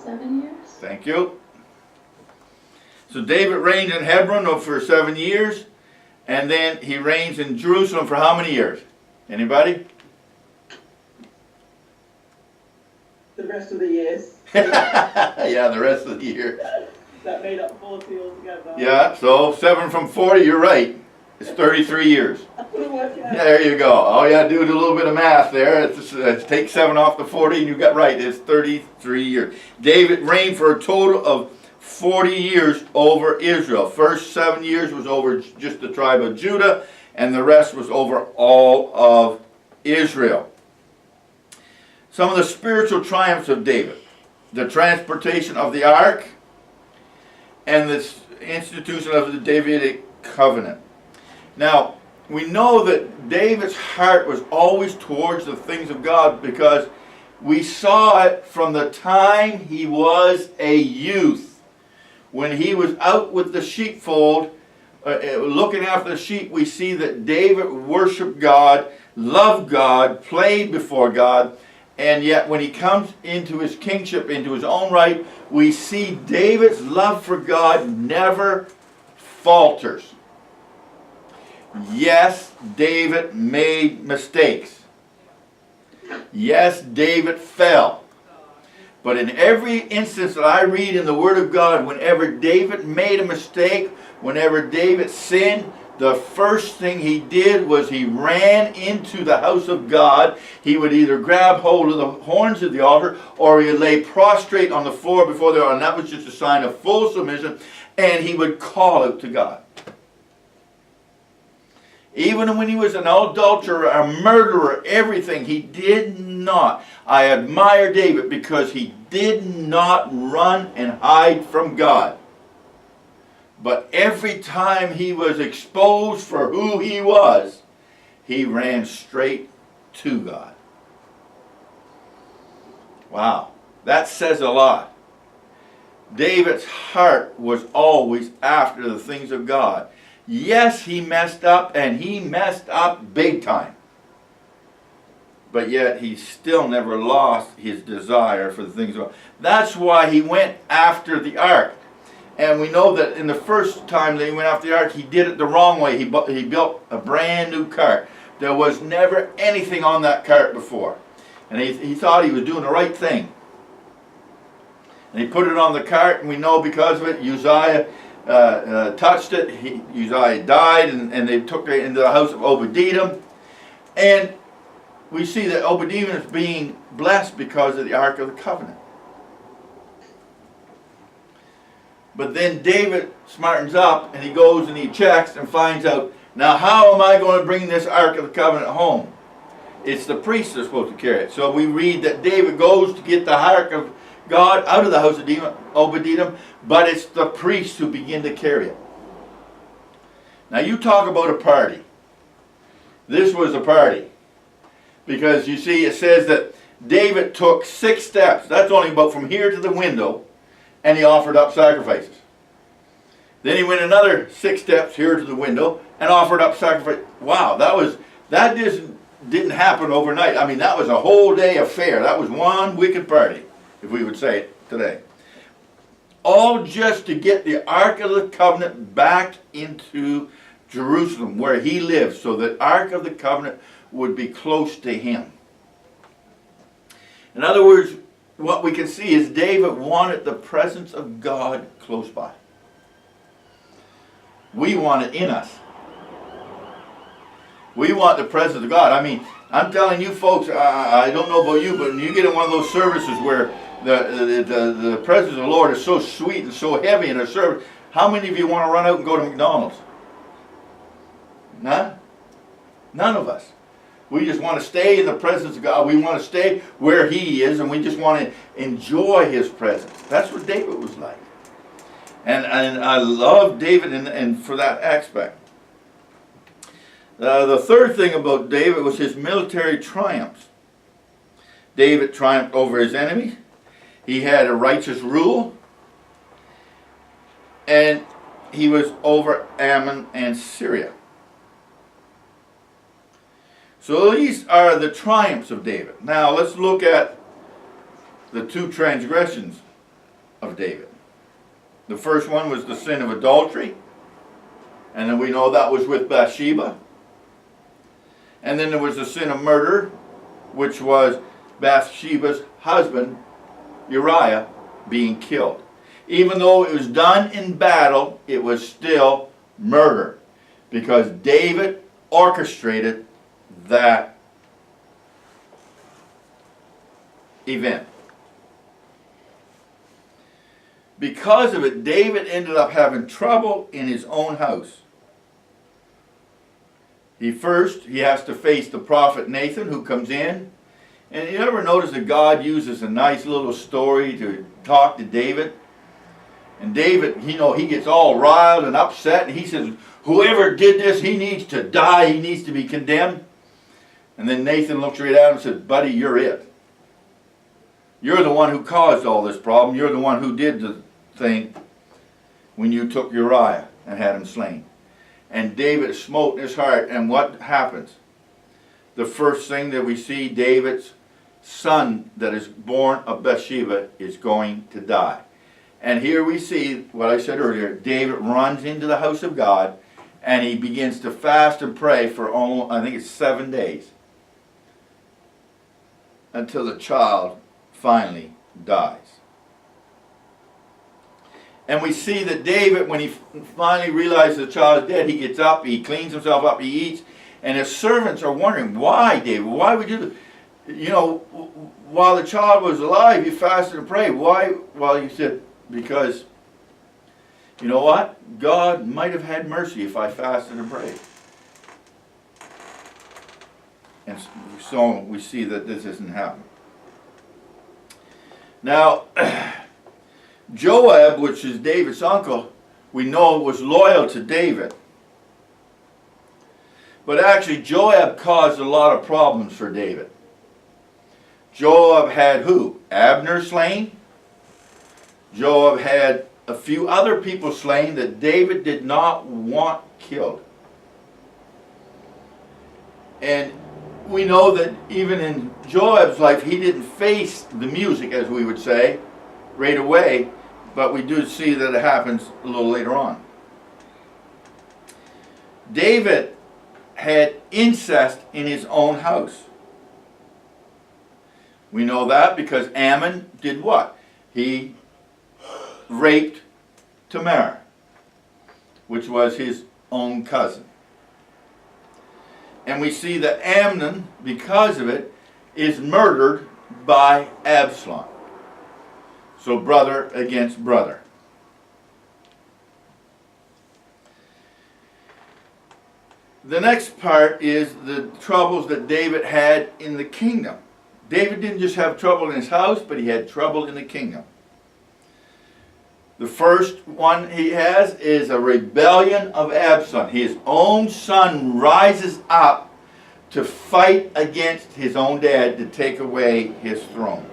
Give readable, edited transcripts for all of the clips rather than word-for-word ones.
7 years. Thank you. So David reigned in Hebron for 7 years, and then he reigns in Jerusalem for how many years? Anybody? The rest of the years. Yeah, the rest of the year. That made up 40 altogether. Yeah, so 7 from 40, you're right. It's 33 years. I couldn't work it out. There you go. All you gotta do is a little bit of math there. It's take 7 off the 40 and you got right. It's 33 years. David reigned for a total of 40 years over Israel. First 7 years was over just the tribe of Judah, and the rest was over all of Israel. Some of the spiritual triumphs of David: the transportation of the ark and the institution of the Davidic covenant. Now, we know that David's heart was always towards the things of God, because we saw it from the time he was a youth. When he was out with the sheepfold, looking after the sheep, we see that David worshiped God, loved God, played before God, and yet when he comes into his kingship, into his own right, we see David's love for God never falters. Yes, David made mistakes. Yes, David fell. But in every instance that I read in the Word of God, whenever David made a mistake, whenever David sinned, the first thing he did was he ran into the house of God. He would either grab hold of the horns of the altar, or he would lay prostrate on the floor before the altar, and that was just a sign of full submission, and he would call out to God. Even when he was an adulterer, a murderer, everything, he did not. I admire David because he did not run and hide from God. But every time he was exposed for who he was, he ran straight to God. Wow, that says a lot. David's heart was always after the things of God. Yes, he messed up, and he messed up big time. But yet he still never lost his desire for the things of God. That's why he went after the ark. And we know that in the first time that he went after the ark, he did it the wrong way. He built a brand new cart. There was never anything on that cart before. And he thought he was doing the right thing. And he put it on the cart, and we know because of it, Uzziah touched it. Uzziah died, and they took it into the house of Obed-Edom. And we see that Obed-Edom is being blessed because of the Ark of the Covenant. But then David smartens up, and he goes and he checks and finds out, now how am I going to bring this Ark of the Covenant home? It's the priests that are supposed to carry it. So we read that David goes to get the Ark of God out of the house of Obed-Edom, but it's the priests who begin to carry it. Now you talk about a party. This was a party. Because you see, it says that David took 6 steps. That's only about from here to the window, and he offered up sacrifices. Then he went another 6 steps here to the window and offered up sacrifice. Wow, that didn't happen overnight. I mean, that was a whole day affair. That was one wicked party, if we would say it today. All just to get the Ark of the Covenant back into Jerusalem, where he lived, so that Ark of the Covenant would be close to him. In other words, what we can see is David wanted the presence of God close by. We want it in us. We want the presence of God. I mean, I'm telling you folks, I don't know about you, but when you get in one of those services where the presence of the Lord is so sweet and so heavy in a service, how many of you want to run out and go to McDonald's? None? None of us. We just want to stay in the presence of God. We want to stay where he is, and we just want to enjoy his presence. That's what David was like. And I love David and for that aspect. The third thing about David was his military triumphs. David triumphed over his enemies. He had a righteous rule. And he was over Ammon and Syria. So these are the triumphs of David. Now let's look at the 2 transgressions of David. The first one was the sin of adultery, and then we know that was with Bathsheba. And then there was the sin of murder, which was Bathsheba's husband, Uriah, being killed. Even though it was done in battle, it was still murder, because David orchestrated that event. Because of it, David ended up having trouble in his own house. He has to face the prophet Nathan, who comes in. And you ever notice that God uses a nice little story to talk to David? And David, he gets all riled and upset, and he says, whoever did this, he needs to die, he needs to be condemned. And then Nathan looks right at him and says, buddy, you're it. You're the one who caused all this problem. You're the one who did the thing when you took Uriah and had him slain. And David smote in his heart, and what happens? The first thing that we see, David's son that is born of Bathsheba is going to die. And here we see what I said earlier. David runs into the house of God, and he begins to fast and pray for almost, I think it's 7 days, until the child finally dies. And we see that David, when he finally realizes the child is dead, he gets up, he cleans himself up, he eats, and his servants are wondering, why, David? Why would you do? While the child was alive, you fasted and prayed. Why? Well, he said, because, you know what? God might have had mercy if I fasted and prayed. And so we see that this isn't happening. Now, Joab, which is David's uncle, we know was loyal to David. But actually, Joab caused a lot of problems for David. Joab had who? Abner slain. Joab had a few other people slain that David did not want killed. And we know that even in Joab's life, he didn't face the music, as we would say, right away, but we do see that it happens a little later on. David had incest in his own house. We know that because Ammon did what? He raped Tamar, which was his own cousin. And we see that Amnon, because of it, is murdered by Absalom. So brother against brother. The next part is the troubles that David had in the kingdom. David didn't just have trouble in his house, but he had trouble in the kingdom. The first one he has is a rebellion of Absalom. His own son rises up to fight against his own dad to take away his throne.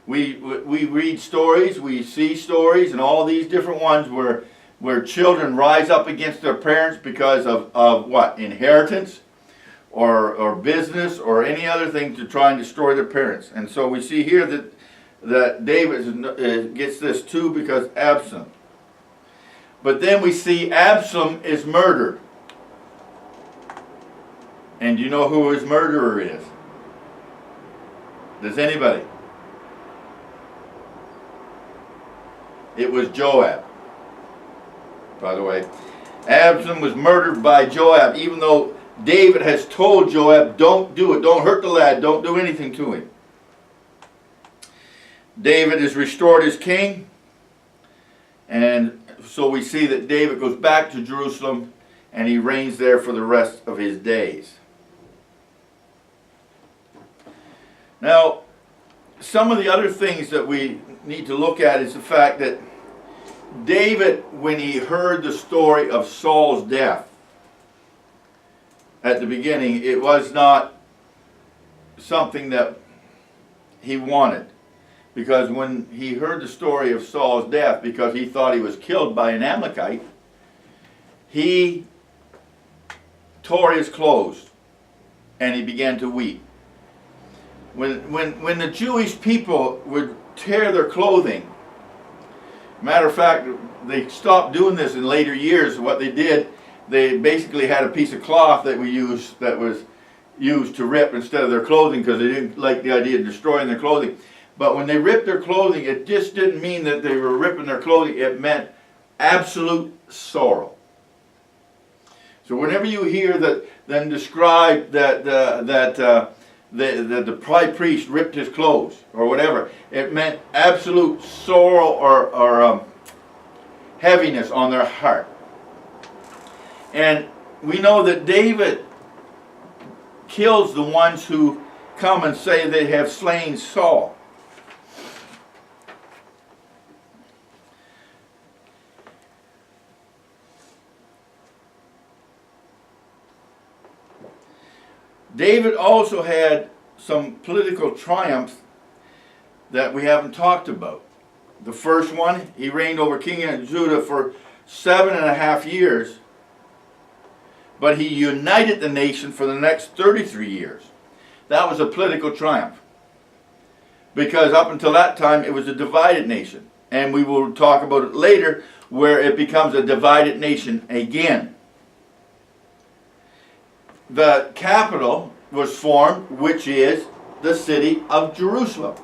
We read stories, we see stories, and all these different ones where children rise up against their parents because of what? Inheritance or business or any other thing to try and destroy their parents. And so we see here that David gets this too because Absalom. But then we see Absalom is murdered. And you know who his murderer is? Does anybody? It was Joab. By the way, Absalom was murdered by Joab, even though David has told Joab, don't do it, don't hurt the lad, don't do anything to him. David is restored as king, and so we see that David goes back to Jerusalem and he reigns there for the rest of his days. Now, some of the other things that we need to look at is the fact that David, when he heard the story of Saul's death at the beginning, it was not something that he wanted. Because when he heard the story of Saul's death, because he thought he was killed by an Amalekite, he tore his clothes and he began to weep. When the Jewish people would tear their clothing, matter of fact, they stopped doing this in later years. What they did, they basically had a piece of cloth that was used to rip instead of their clothing, because they didn't like the idea of destroying their clothing. But when they ripped their clothing, it just didn't mean that they were ripping their clothing. It meant absolute sorrow. So whenever you hear that, then describe that the high priest ripped his clothes or whatever, it meant absolute sorrow or heaviness on their heart. And we know that David kills the ones who come and say they have slain Saul. David also had some political triumphs that we haven't talked about. The first one, he reigned over King of Judah for 7.5 years, but he united the nation for the next 33 years. That was a political triumph, because up until that time it was a divided nation, and we will talk about it later where it becomes a divided nation again. The capital was formed, which is the city of Jerusalem.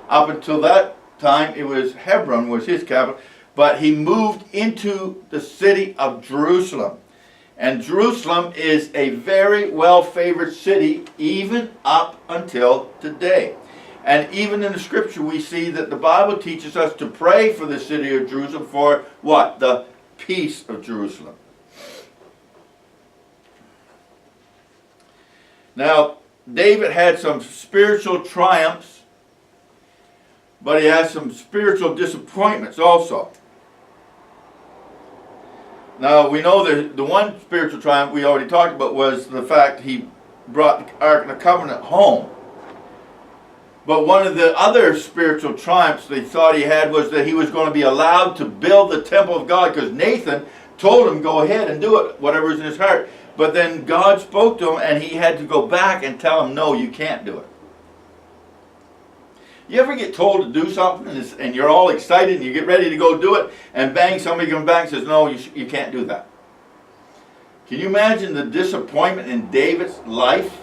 Up until that time, it was Hebron was his capital, but he moved into the city of Jerusalem. And Jerusalem is a very well-favored city even up until today. And even in the scripture we see that the Bible teaches us to pray for the city of Jerusalem for what? The peace of Jerusalem. Now, David had some spiritual triumphs, but he has some spiritual disappointments also. Now, we know that the one spiritual triumph we already talked about was the fact he brought the Ark of the Covenant home. But one of the other spiritual triumphs they thought he had was that he was going to be allowed to build the temple of God, because Nathan told him, go ahead and do it, whatever's in his heart. But then God spoke to him, and he had to go back and tell him, no, you can't do it. You ever get told to do something, and you're all excited, and you get ready to go do it, and bang, somebody comes back and says, no, you can't do that. Can you imagine the disappointment in David's life?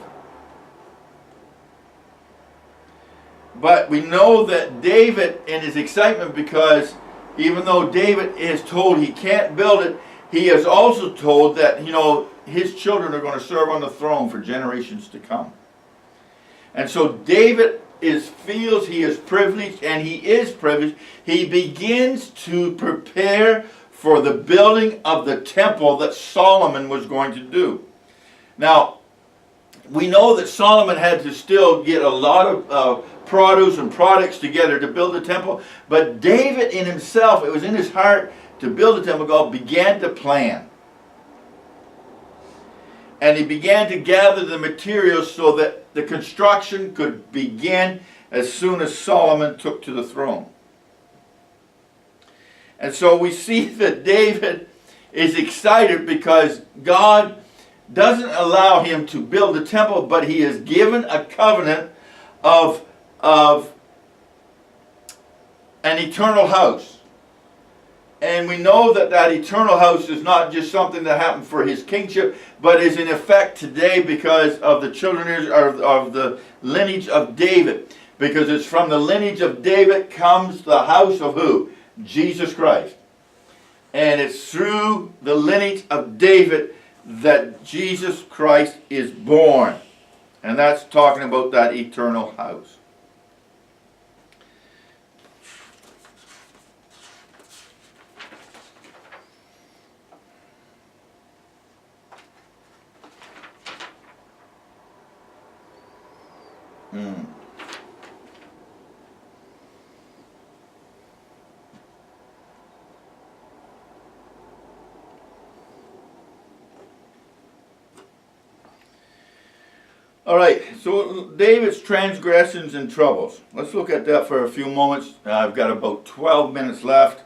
But we know that David, in his excitement, because even though David is told he can't build it, he is also told that, his children are going to serve on the throne for generations to come. And so David feels he is privileged, and he is privileged. He begins to prepare for the building of the temple that Solomon was going to do. Now, we know that Solomon had to still get a lot of produce and products together to build the temple, but David in himself, it was in his heart to build the temple of God, began to plan. And he began to gather the materials so that the construction could begin as soon as Solomon took to the throne. And so we see that David is excited because God doesn't allow him to build the temple, but he is given a covenant of an eternal house. And we know that that eternal house is not just something that happened for his kingship, but is in effect today because of the children of the lineage of David. Because it's from the lineage of David comes the house of who? Jesus Christ. And it's through the lineage of David that Jesus Christ is born. And that's talking about that eternal house. All right, so David's transgressions and troubles. Let's look at that for a few moments. I've got about 12 minutes left.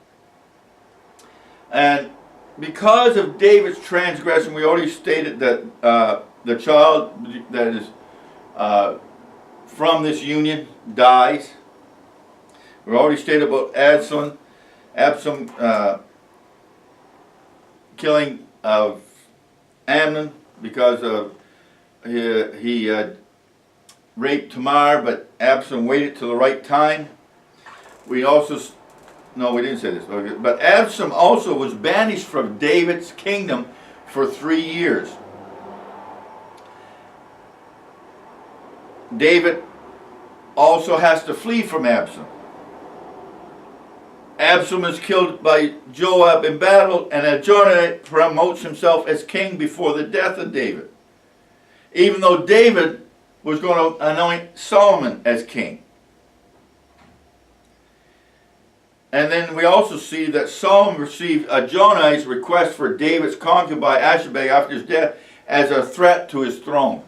And because of David's transgression, we already stated that the child that is from this union dies. We already stated about Absalom killing of Amnon because of he raped Tamar, but Absalom waited till the right time. We also, no, we didn't say this, but Absalom also was banished from David's kingdom for 3 years. David also has to flee from Absalom. Absalom is killed by Joab in battle, and Adonai promotes himself as king before the death of David, even though David was going to anoint Solomon as king. And then we also see that Solomon received Adonai's request for David's concubine Ashbag after his death as a threat to his throne.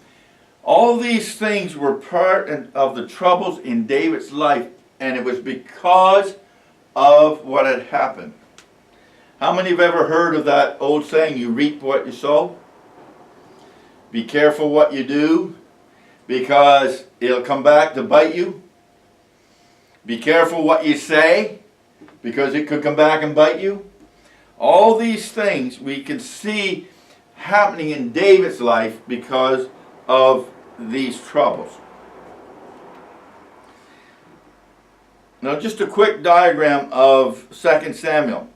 All these things were part of the troubles in David's life, and it was because of what had happened. How many have ever heard of that old saying, you reap what you sow? Be careful what you do, because it'll come back to bite you. Be careful what you say, because it could come back and bite you. All these things we can see happening in David's life because of these troubles. Now just a quick diagram of 2 Samuel.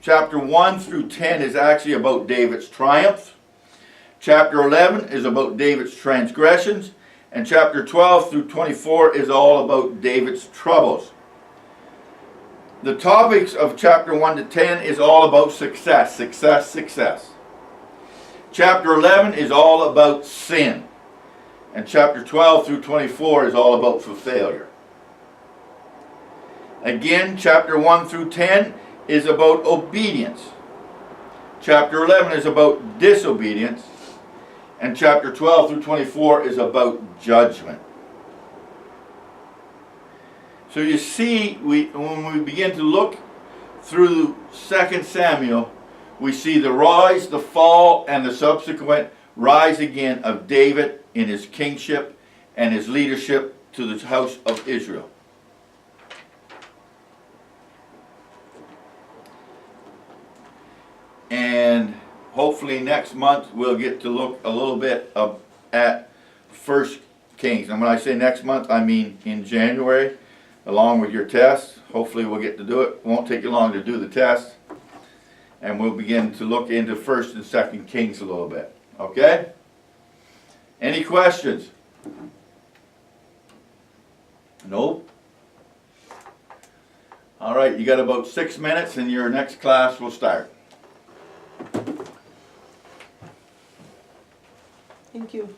Chapter 1 through 10 is actually about David's triumphs. Chapter 11 is about David's transgressions. And chapter 12 through 24 is all about David's troubles. The topics of chapter 1 to 10 is all about success, success, success. Chapter 11 is all about sin. And chapter 12 through 24 is all about failure. Again, chapter 1 through 10 is about obedience. Chapter 11 is about disobedience. And chapter 12 through 24 is about judgment. So you see, when we begin to look through 2 Samuel, we see the rise, the fall, and the subsequent rise again of David in his kingship and his leadership to the house of Israel. And hopefully next month we'll get to look a little bit at 1 Kings. And when I say next month, I mean in January, along with your test. Hopefully we'll get to do it. It won't take you long to do the test. And we'll begin to look into 1 and 2 Kings a little bit. Okay? Any questions? Nope. All right, you got about 6 minutes and your next class will start. Thank you.